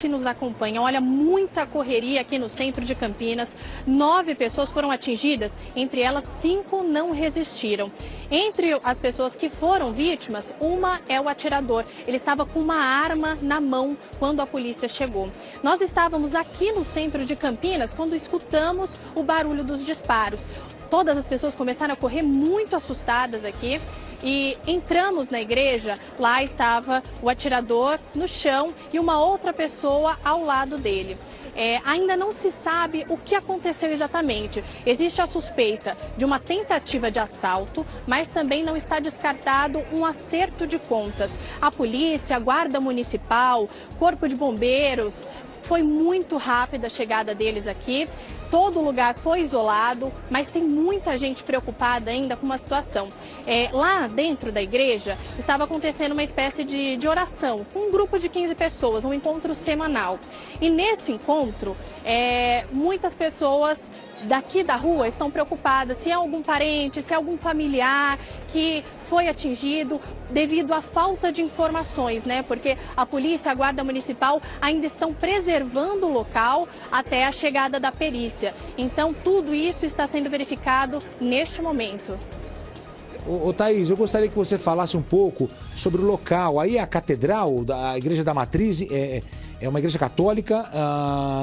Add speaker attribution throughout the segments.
Speaker 1: Que nos acompanham, olha, muita correria aqui no centro de Campinas. 9 pessoas foram atingidas, entre elas 5 não resistiram. Entre as pessoas que foram vítimas, uma é o atirador. Ele estava com uma arma na mão quando a polícia chegou. Nós estávamos aqui no centro de Campinas quando escutamos o barulho dos disparos. Todas as pessoas começaram a correr muito assustadas aqui. E entramos na igreja, lá estava o atirador no chão e uma outra pessoa ao lado dele. Ainda não se sabe o que aconteceu exatamente. Existe a suspeita de uma tentativa de assalto, mas também não está descartado um acerto de contas. A polícia, a guarda municipal, corpo de bombeiros, foi muito rápida a chegada deles aqui. Todo lugar foi isolado, mas tem muita gente preocupada ainda com uma situação. Lá dentro da igreja estava acontecendo uma espécie de oração, com um grupo de 15 pessoas, um encontro semanal. E nesse encontro, muitas pessoas daqui da rua estão preocupadas se é algum parente, se é algum familiar que foi atingido devido à falta de informações, né? Porque a polícia, a guarda municipal ainda estão preservando o local até a chegada da perícia. Então, tudo isso está sendo verificado neste momento.
Speaker 2: Ô Thaís, eu gostaria que você falasse um pouco sobre o local. Aí a Catedral da Igreja da Matriz é uma igreja católica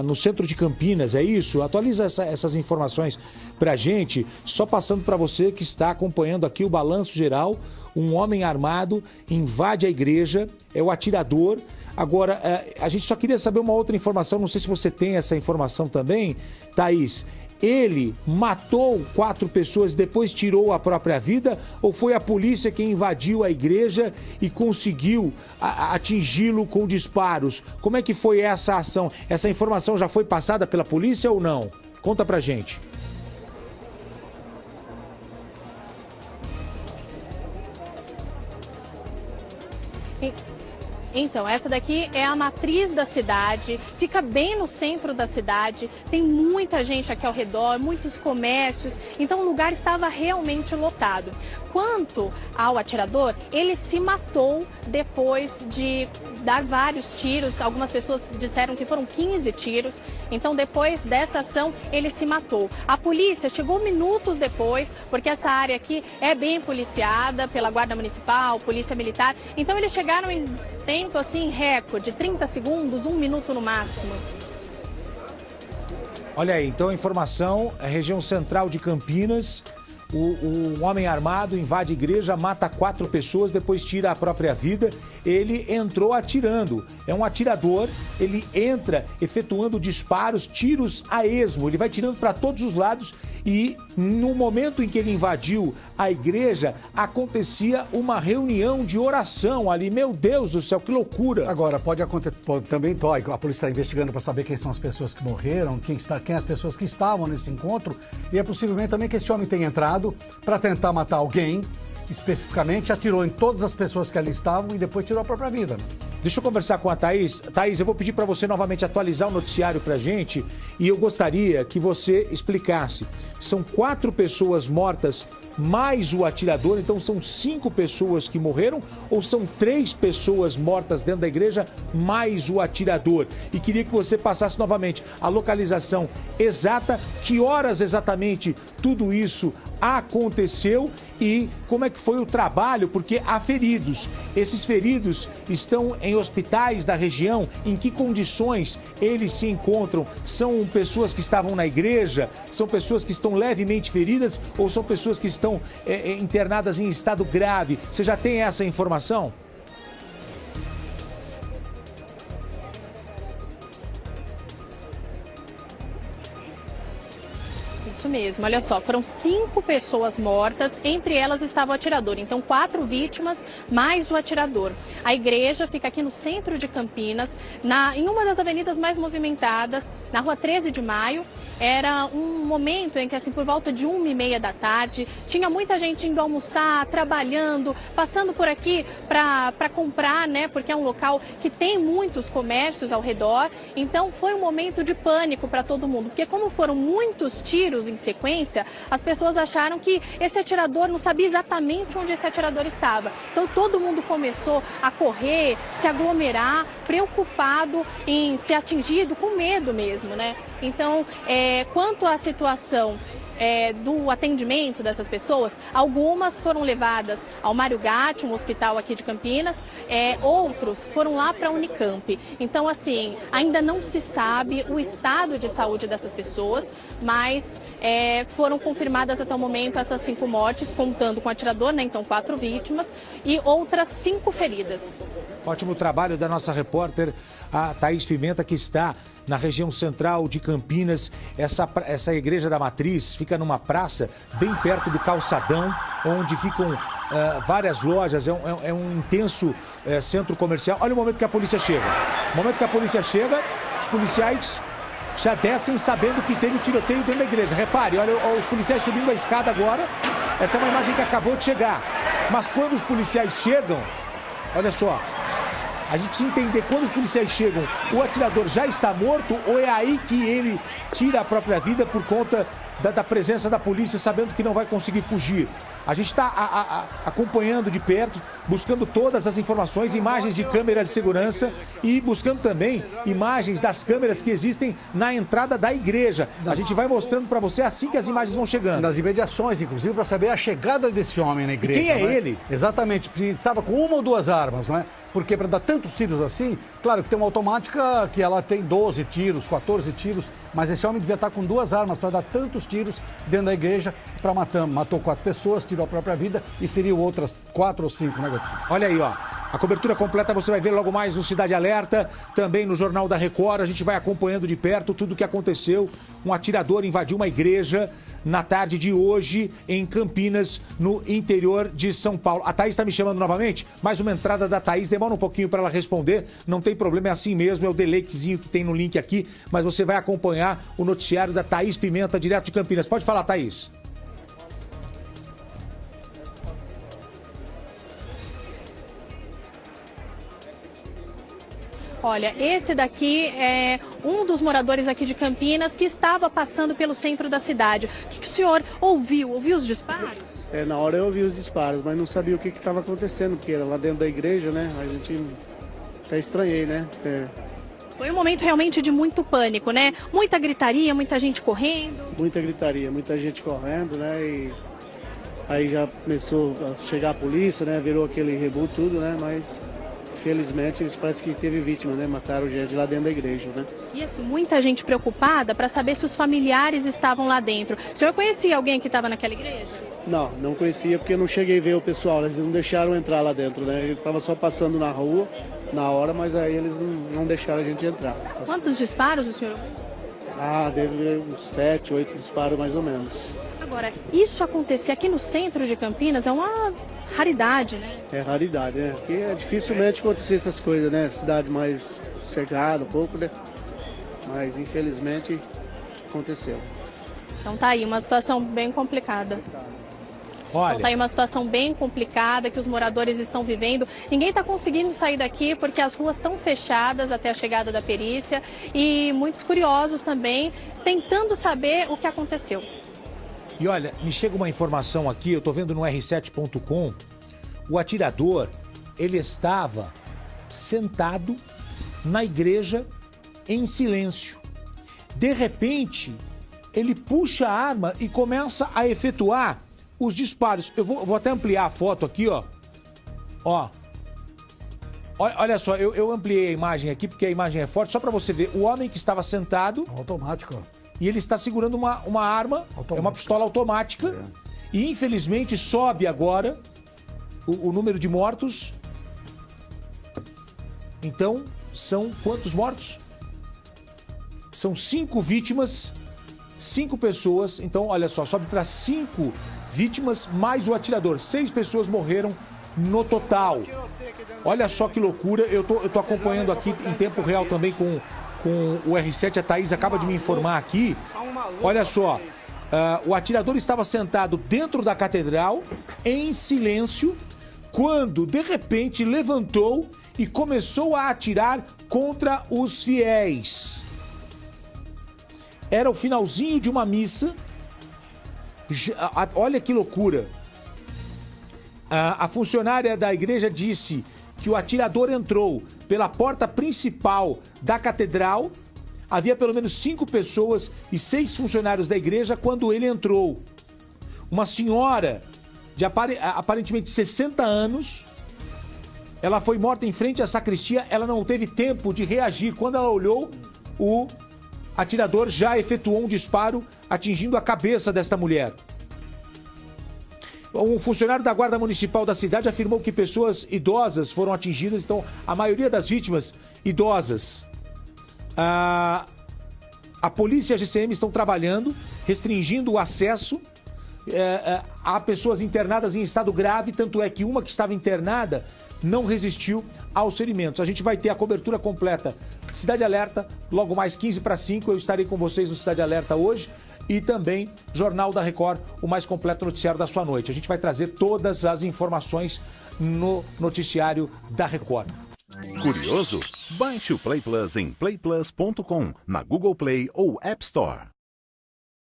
Speaker 2: no centro de Campinas, é isso? Atualiza essas informações pra gente, só passando para você que está acompanhando aqui o balanço geral. Um homem armado invade a igreja, é o atirador. Agora, a gente só queria saber uma outra informação, não sei se você tem essa informação também, Thaís. Ele matou 4 pessoas e depois tirou a própria vida, ou foi a polícia que invadiu a igreja e conseguiu atingi-lo com disparos? Como é que foi essa ação? Essa informação já foi passada pela polícia ou não? Conta pra gente.
Speaker 1: Então, essa daqui é a matriz da cidade, fica bem no centro da cidade, tem muita gente aqui ao redor, muitos comércios, então o lugar estava realmente lotado. Quanto ao atirador, ele se matou depois de dar vários tiros, algumas pessoas disseram que foram 15 tiros, então depois dessa ação ele se matou. A polícia chegou minutos depois, porque essa área aqui é bem policiada pela Guarda Municipal, Polícia Militar, então eles chegaram em tempo assim, recorde, 30 segundos, 1 minuto no máximo.
Speaker 2: Olha aí, então a informação, a região central de Campinas, um homem armado invade a igreja, mata 4 pessoas, depois tira a própria vida. Ele entrou atirando, é um atirador, ele entra efetuando disparos, tiros a esmo, ele vai tirando para todos os lados. E no momento em que ele invadiu a igreja, acontecia uma reunião de oração ali. Meu Deus do céu, que loucura!
Speaker 3: Agora, pode acontecer, também a polícia está investigando para saber quem são as pessoas que morreram, quem as pessoas que estavam nesse encontro. E é possivelmente também que esse homem tenha entrado para tentar matar alguém, especificamente, atirou em todas as pessoas que ali estavam e depois tirou a própria vida.
Speaker 2: Deixa eu conversar com a Thaís. Thaís, eu vou pedir para você novamente atualizar o noticiário para a gente e eu gostaria que você explicasse. São 4 pessoas mortas mais o atirador, então são 5 pessoas que morreram ou são 3 pessoas mortas dentro da igreja mais o atirador? E queria que você passasse novamente a localização exata, que horas exatamente tudo isso aconteceu e como é que foi o trabalho, porque há feridos. Esses feridos estão em hospitais da região, em que condições eles se encontram? São pessoas que estavam na igreja? São pessoas que estão levemente feridas ou são pessoas que estão internadas em estado grave? Você já tem essa informação?
Speaker 1: Isso mesmo, olha só, foram 5 pessoas mortas, entre elas estava o atirador, então 4 vítimas mais o atirador. A igreja fica aqui no centro de Campinas, em uma das avenidas mais movimentadas, na rua 13 de Maio, era um momento em que, assim, por volta de 1h30 da tarde, tinha muita gente indo almoçar, trabalhando, passando por aqui para comprar, né? Porque é um local que tem muitos comércios ao redor. Então foi um momento de pânico para todo mundo, porque como foram muitos tiros em sequência, as pessoas acharam que esse atirador não sabia exatamente onde esse atirador estava. Então todo mundo começou a correr, se aglomerar, preocupado em ser atingido, com medo mesmo, né? Então, quanto à situação do atendimento dessas pessoas, algumas foram levadas ao Mário Gatti, um hospital aqui de Campinas, outros foram lá para a Unicamp. Então, assim, ainda não se sabe o estado de saúde dessas pessoas, mas foram confirmadas até o momento essas 5 mortes, contando com o atirador, né? Então 4 vítimas e outras 5 feridas.
Speaker 2: Ótimo trabalho da nossa repórter, a Thaís Pimenta, que está na região central de Campinas. Essa igreja da Matriz fica numa praça bem perto do calçadão, onde ficam várias lojas, é um intenso centro comercial. Olha o momento que a polícia chega. No momento que a polícia chega, os policiais já descem sabendo que teve tiroteio dentro da igreja. Repare, olha os policiais subindo a escada agora. Essa é uma imagem que acabou de chegar. Mas quando os policiais chegam, olha só, a gente precisa entender, quando os policiais chegam, o atirador já está morto ou é aí que ele tira a própria vida por conta da presença da polícia, sabendo que não vai conseguir fugir? A gente está acompanhando de perto, buscando todas as informações, imagens de câmeras de segurança e buscando também imagens das câmeras que existem na entrada da igreja. A gente vai mostrando para você assim que as imagens vão chegando.
Speaker 3: Nas imediações, inclusive, para saber a chegada desse homem na igreja.
Speaker 2: E quem é ele?
Speaker 3: Exatamente, estava com 1 ou 2 armas, não é? Porque para dar tantos tiros assim, claro que tem uma automática que ela tem 12 tiros, 14 tiros, mas esse homem devia estar com 2 armas para dar tantos tiros dentro da igreja para matar. Matou 4 pessoas, tirou a própria vida e feriu outras 4 ou 5 negativos.
Speaker 2: Olha aí, ó. A cobertura completa você vai ver logo mais no Cidade Alerta, também no Jornal da Record. A gente vai acompanhando de perto tudo o que aconteceu. Um atirador invadiu uma igreja na tarde de hoje em Campinas, no interior de São Paulo. A Thaís está me chamando novamente, mais uma entrada da Thaís, demora um pouquinho para ela responder, não tem problema, é assim mesmo, é o deleitezinho que tem no link aqui, mas você vai acompanhar o noticiário da Thaís Pimenta, direto de Campinas. Pode falar, Thaís.
Speaker 1: Olha, esse daqui é um dos moradores aqui de Campinas que estava passando pelo centro da cidade. O que o senhor ouviu? Ouviu os disparos?
Speaker 4: Na hora eu ouvi os disparos, mas não sabia o que estava acontecendo, porque era lá dentro da igreja, né? A gente até estranhei, né?
Speaker 1: Foi um momento realmente de muito pânico, né? Muita gritaria, muita gente correndo.
Speaker 4: Muita gritaria, muita gente correndo, né? E aí já começou a chegar a polícia, né? Virou aquele rebu tudo, né? Mas infelizmente parece que teve vítima, né? Mataram gente lá dentro da igreja, né?
Speaker 1: E assim, muita gente preocupada para saber se os familiares estavam lá dentro. O senhor conhecia alguém que estava naquela igreja?
Speaker 4: Não conhecia porque eu não cheguei a ver o pessoal, eles não deixaram entrar lá dentro, né? Ele estava só passando na rua, na hora, mas aí eles não deixaram a gente entrar.
Speaker 1: Quantos disparos o senhor?
Speaker 4: Deve uns 7, 8 disparos mais ou menos.
Speaker 1: Agora, isso acontecer aqui no centro de Campinas é uma raridade, né?
Speaker 4: É raridade, né? Porque dificilmente acontecer essas coisas, né? Cidade mais sossegada um pouco, né? Mas infelizmente aconteceu.
Speaker 1: Então tá aí, uma situação bem complicada.
Speaker 2: Olha.
Speaker 1: Então tá aí uma situação bem complicada que os moradores estão vivendo. Ninguém está conseguindo sair daqui porque as ruas estão fechadas até a chegada da perícia e muitos curiosos também tentando saber o que aconteceu.
Speaker 2: E olha, me chega uma informação aqui, eu tô vendo no r7.com, o atirador, ele estava sentado na igreja em silêncio. De repente, ele puxa a arma e começa a efetuar os disparos. Eu vou até ampliar a foto aqui, ó. Olha só, eu ampliei a imagem aqui porque a imagem é forte, só para você ver. O homem que estava sentado...
Speaker 3: Automático.
Speaker 2: E ele está segurando uma arma, é uma pistola automática. E infelizmente sobe agora o número de mortos. Então, são quantos mortos? São 5 vítimas, 5 pessoas. Então, olha só, sobe para 5 vítimas mais o atirador. 6 pessoas morreram no total. Olha só que loucura. Eu tô acompanhando aqui em tempo real também com o R7. A Thaís acaba de me informar aqui Olha só, o atirador estava sentado dentro da catedral, em silêncio, quando, de repente, levantou e começou a atirar contra os fiéis. Era o finalzinho de uma missa. Olha que loucura. A funcionária da igreja disse que o atirador entrou pela porta principal da catedral. Havia pelo menos 5 pessoas e 6 funcionários da igreja quando ele entrou. Uma senhora de aparentemente 60 anos, ela foi morta em frente à sacristia, ela não teve tempo de reagir. Quando ela olhou, o atirador já efetuou um disparo, atingindo a cabeça desta mulher. Um funcionário da Guarda Municipal da cidade afirmou que pessoas idosas foram atingidas, então a maioria das vítimas idosas. A polícia e a GCM estão trabalhando, restringindo o acesso a pessoas internadas em estado grave, tanto é que uma que estava internada não resistiu aos ferimentos. A gente vai ter a cobertura completa. Cidade Alerta, logo mais 15:05, eu estarei com vocês no Cidade Alerta hoje. E também Jornal da Record, o mais completo noticiário da sua noite. A gente vai trazer todas as informações no noticiário da Record.
Speaker 5: Curioso? Baixe o Play Plus em playplus.com, na Google Play ou App Store.